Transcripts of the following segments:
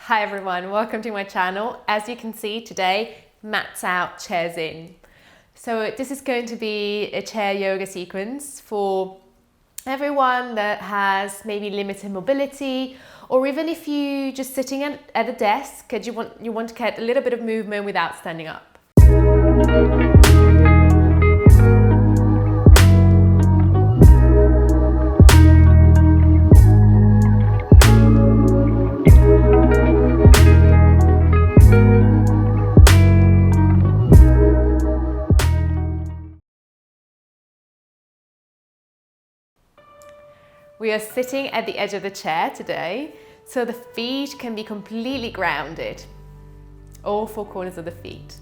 Hi everyone, welcome to my channel. As you can see today, mats out, chairs in. So this is going to be a chair yoga sequence for everyone that has maybe limited mobility, or even if you just sitting at a desk and you want to get a little bit of movement without standing up. We are sitting at the edge of the chair today, so the feet can be completely grounded. All four corners of the feet.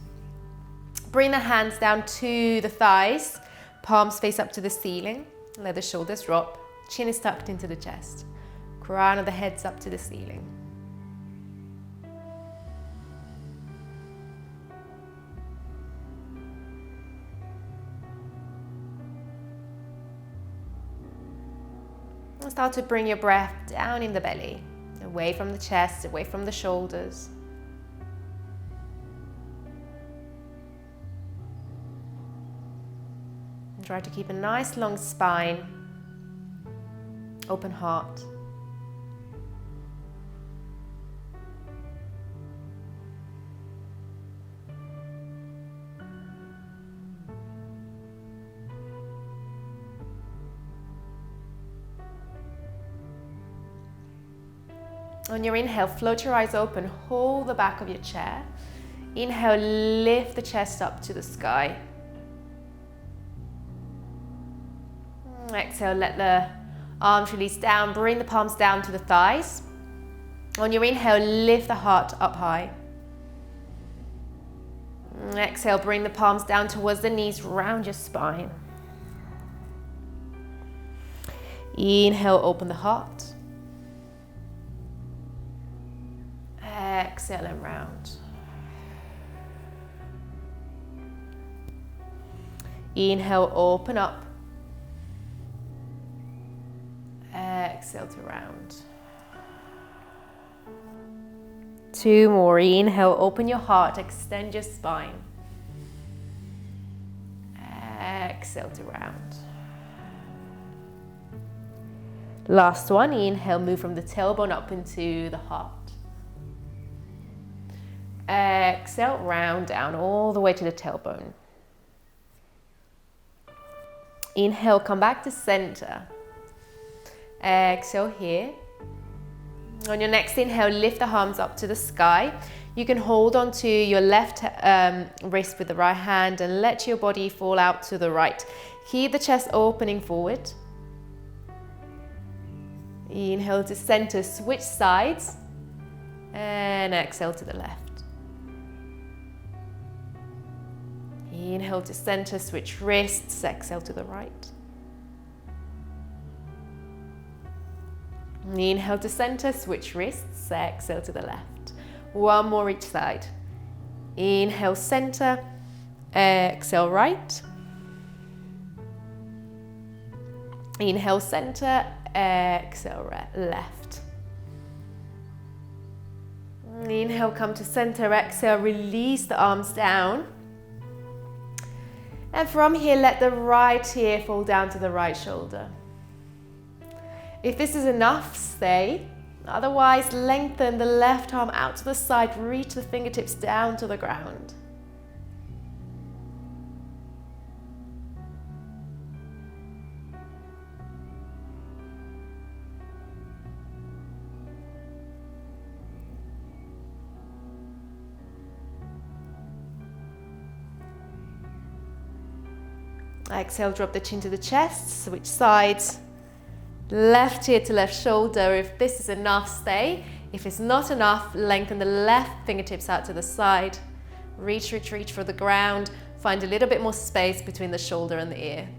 Bring the hands down to the thighs, palms face up to the ceiling, let the shoulders drop, chin is tucked into the chest, crown of the head's up to the ceiling. And start to bring your breath down in the belly, away from the chest, away from the shoulders. And try to keep a nice long spine, open heart. On your inhale, float your eyes open, hold the back of your chair. Inhale, lift the chest up to the sky. Exhale, let the arms release down, bring the palms down to the thighs. On your inhale, lift the heart up high. Exhale, bring the palms down towards the knees, round your spine. Inhale, open the heart. Exhale and round. Inhale, open up. Exhale to round. Two more. Inhale, open your heart, extend your spine. Exhale to round. Last one. Inhale, move from the tailbone up into the heart. Exhale, round down all the way to the tailbone. Inhale, come back to center. Exhale here. On your next inhale, lift the arms up to the sky. You can hold onto your left wrist with the right hand and let your body fall out to the right. Keep the chest opening forward. Inhale to center, switch sides. And exhale to the left. Inhale to center, switch wrists, exhale to the right. Inhale to center, switch wrists, exhale to the left. One more each side. Inhale, center, exhale, right. Inhale, center, exhale, left. Inhale, come to center, exhale, release the arms down. And from here, let the right ear fall down to the right shoulder. If this is enough, stay. Otherwise, lengthen the left arm out to the side, reach the fingertips down to the ground. Exhale, drop the chin to the chest, switch sides. Left ear to left shoulder. If this is enough, stay. If it's not enough, lengthen the left fingertips out to the side. Reach, reach, reach for the ground. Find a little bit more space between the shoulder and the ear.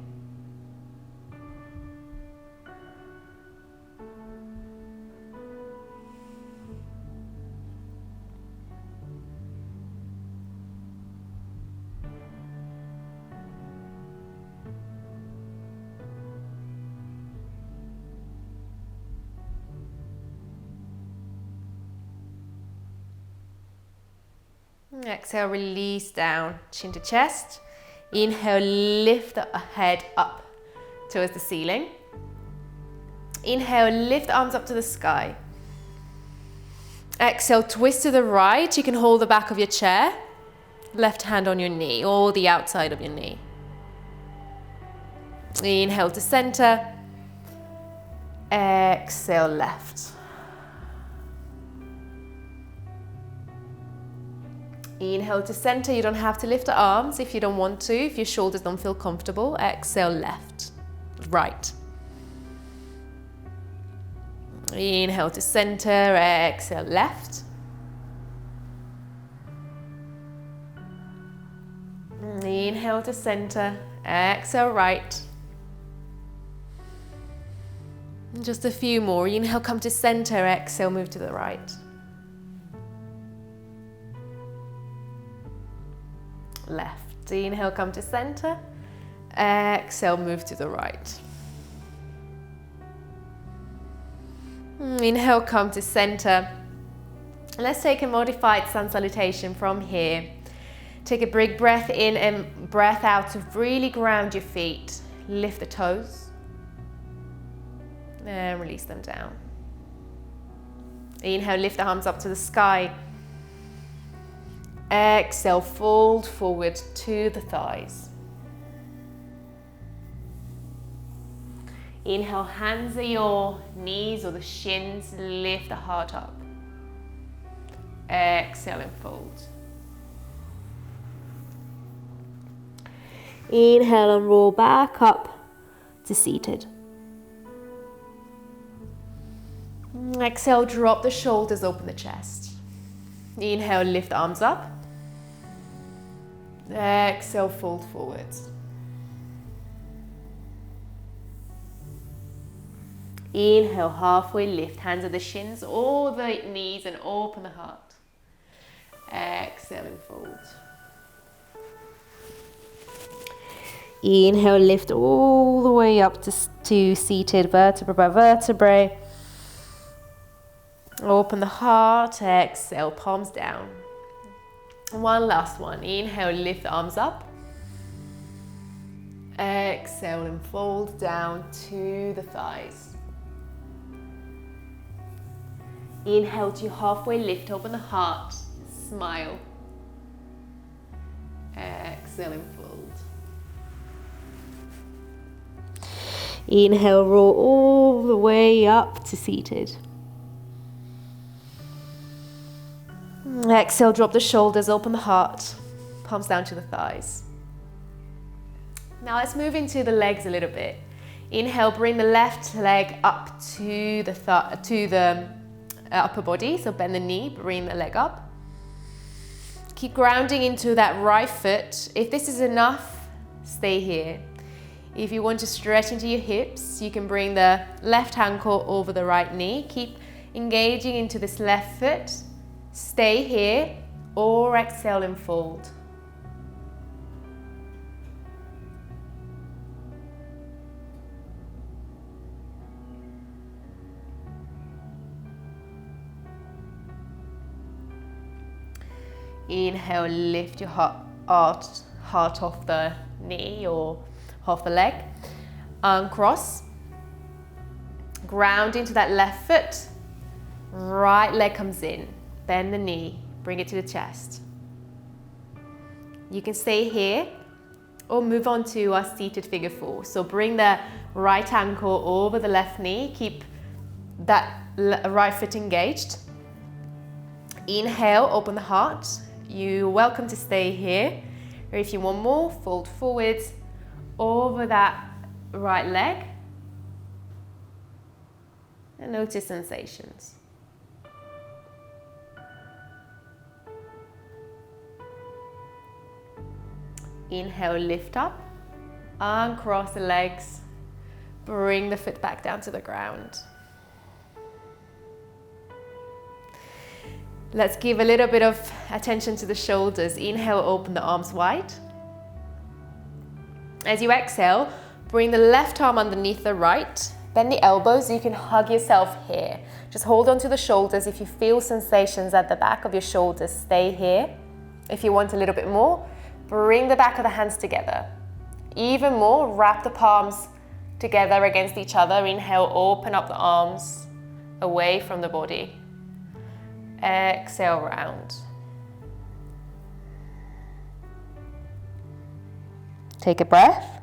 Exhale, release down, chin to chest. Inhale, lift the head up towards the ceiling. Inhale, lift the arms up to the sky. Exhale, twist to the right. You can hold the back of your chair. Left hand on your knee or the outside of your knee. Inhale to center. Exhale, left. Inhale to center. You don't have to lift the arms if you don't want to, if your shoulders don't feel comfortable. Exhale, left, right. Inhale to center. Exhale, left. Inhale to center. Exhale, right. Just a few more. Inhale, come to center. Exhale, move to the right. Left. Inhale, come to center. Exhale, move to the right. Inhale, come to center. Let's take a modified sun salutation from here. Take a big breath in and breath out to really ground your feet. Lift the toes. And release them down. Inhale, lift the arms up to the sky. Exhale, fold forward to the thighs. Inhale, hands at your knees or the shins, lift the heart up. Exhale and fold. Inhale and roll back up to seated. Exhale, drop the shoulders, open the chest. Inhale, lift the arms up. Exhale, fold forwards. Inhale, halfway lift, hands at the shins or the knees and open the heart. Exhale and fold. Inhale, lift all the way up to seated, vertebra by vertebrae. Open the heart, exhale, palms down. One last one. Inhale, lift the arms up. Exhale and fold down to the thighs. Inhale to halfway lift, open the heart, smile. Exhale and fold. Inhale, roll all the way up to seated. Exhale, drop the shoulders, open the heart, palms down to the thighs. Now let's move into the legs a little bit. Inhale, bring the left leg up to the upper body, so bend the knee, bring the leg up. Keep grounding into that right foot. If this is enough, stay here. If you want to stretch into your hips, you can bring the left ankle over the right knee. Keep engaging into this left foot. Stay here or exhale and fold. Inhale, lift your heart off the knee or off the leg. Uncross. Ground into that left foot. Right leg comes in. Bend the knee, bring it to the chest. You can stay here or move on to our seated figure 4. So bring the right ankle over the left knee, keep that right foot engaged. Inhale, open the heart. You're welcome to stay here. Or if you want more, fold forwards over that right leg. And notice sensations. Inhale, lift up, uncross the legs, bring the foot back down to the ground. Let's give a little bit of attention to the shoulders. Inhale, open the arms wide. As you exhale, bring the left arm underneath the right, bend the elbows, you can hug yourself here. Just hold on to the shoulders. If you feel sensations at the back of your shoulders, stay here. If you want a little bit more, bring the back of the hands together. Even more, wrap the palms together against each other. Inhale, open up the arms away from the body. Exhale, round. Take a breath.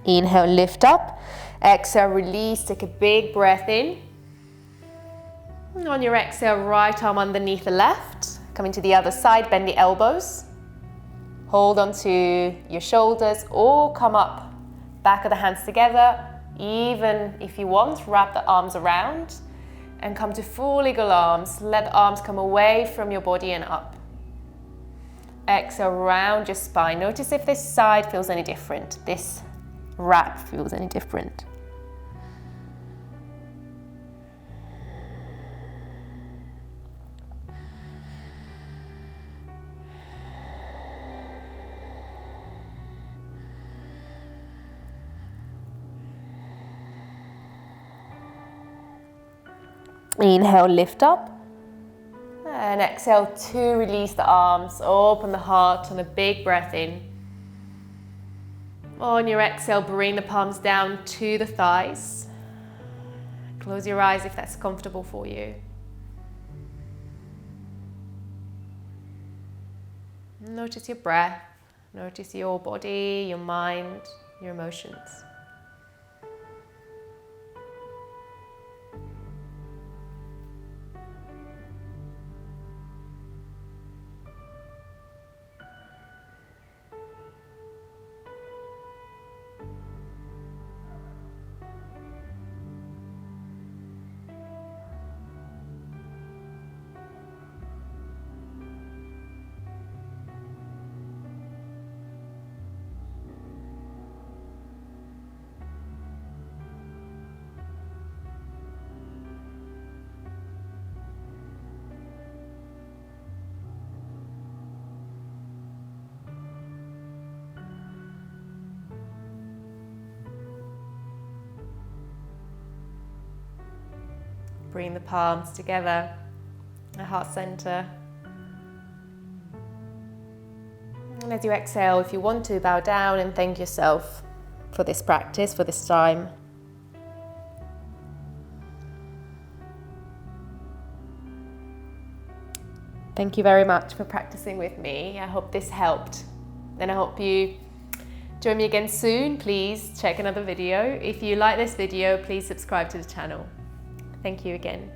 Inhale, lift up. Exhale, release. Take a big breath in. On your exhale, right arm underneath the left. Coming to the other side, bend the elbows. Hold on to your shoulders or come up. Back of the hands together. Even if you want, wrap the arms around and come to full eagle arms. Let the arms come away from your body and up. Exhale, round your spine. Notice if this side feels any different. This wrap feels any different. Inhale, lift up. And exhale to release the arms, open the heart and a big breath in. On your exhale, bring the palms down to the thighs. Close your eyes if that's comfortable for you. Notice your breath, notice your body, your mind, your emotions. Bring the palms together, the heart center. And as you exhale, if you want to, bow down and thank yourself for this practice, for this time. Thank you very much for practicing with me. I hope this helped. And I hope you join me again soon. Please check another video. If you like this video, please subscribe to the channel. Thank you again.